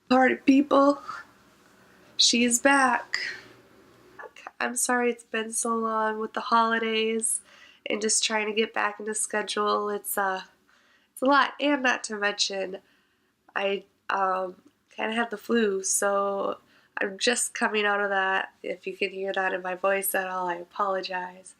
Party people, she's back. I'm sorry it's been so long with the holidays and just trying to get back into schedule. It's a lot, and not to mention I kind of had the flu, so I'm just coming out of that. If you can hear that in my voice at all, I apologize.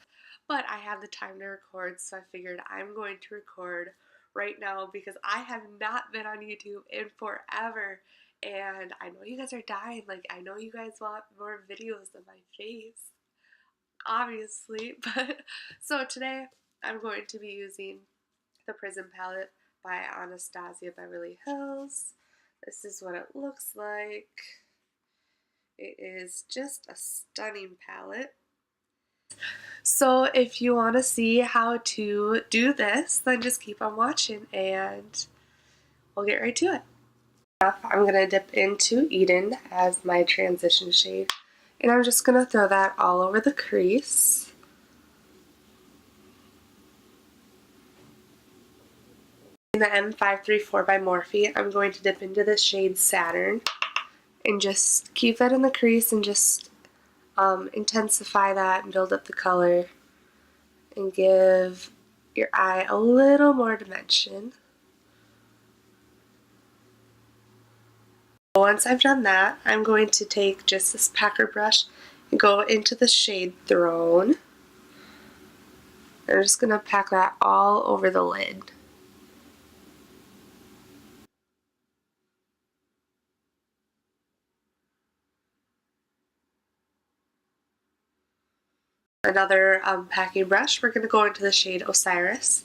But I had the time to record, so I figured I'm going to record right now because I have not been on YouTube in forever. And I know you guys are dying. Like, I know you guys want more videos of my face, obviously. But so today I'm going to be using the Prism palette by Anastasia Beverly Hills. This is what it looks like. It is just a stunning palette. So if you want to see how to do this, then just keep on watching and we'll get right to it. I'm going to dip into Eden as my transition shade, and I'm just going to throw that all over the crease. In the M534 by Morphe, I'm going to dip into the shade Saturn and just keep that in the crease and just intensify that and build up the color and give your eye a little more dimension. Once I've done that, I'm going to take just this packer brush and go into the shade Throne. I'm just going to pack that all over the lid. Another packing brush, we're going to go into the shade Osiris,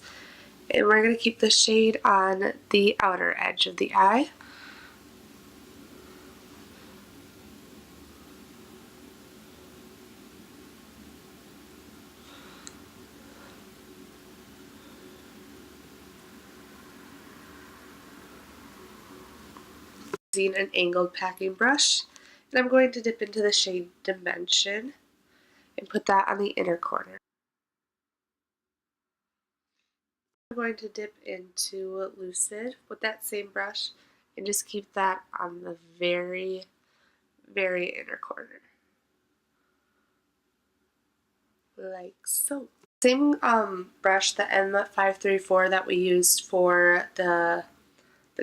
and we're going to keep the shade on the outer edge of the eye. Using an angled packing brush, and I'm going to dip into the shade Dimension and put that on the inner corner. I'm going to dip into Lucid with that same brush and just keep that on the very, very inner corner. Like so. Same brush, the M534 that we used for the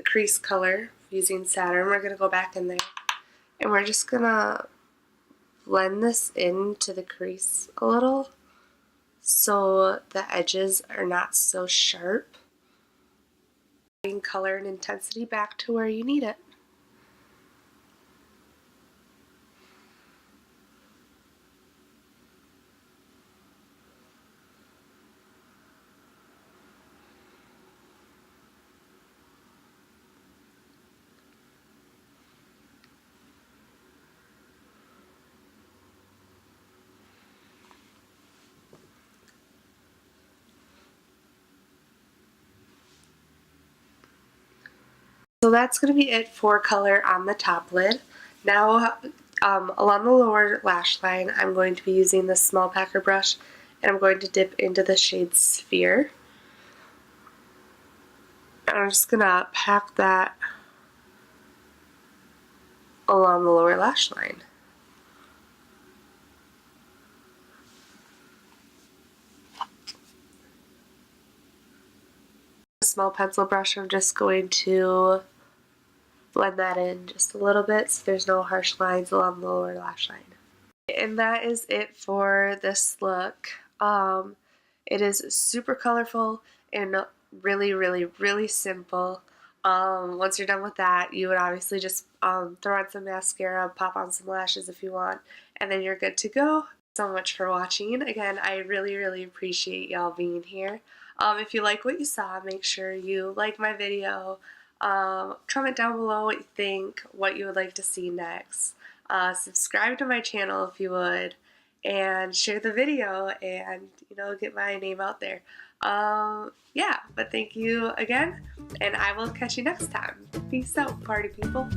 crease color using Saturn, we're going to go back in there and we're just going to blend this into the crease a little so the edges are not so sharp. Bring color and intensity back to where you need it. So that's going to be it for color on the top lid. Now along the lower lash line, I'm going to be using this small packer brush and I'm going to dip into the shade Sphere. And I'm just going to pack that along the lower lash line. A small pencil brush, I'm just going to blend that in just a little bit so there's no harsh lines along the lower lash line. And that is it for this look. It is super colorful and really, really, really simple. Once you're done with that, you would obviously just throw on some mascara, pop on some lashes if you want, and then you're good to go. So much for watching. Again, I really, really appreciate y'all being here. If you like what you saw, make sure you like my video. Comment down below what you think, what you would like to see next. Subscribe to my channel if you would, and share the video and, you know, get my name out there. Yeah, but thank you again, and I will catch you next time. Peace out, party people.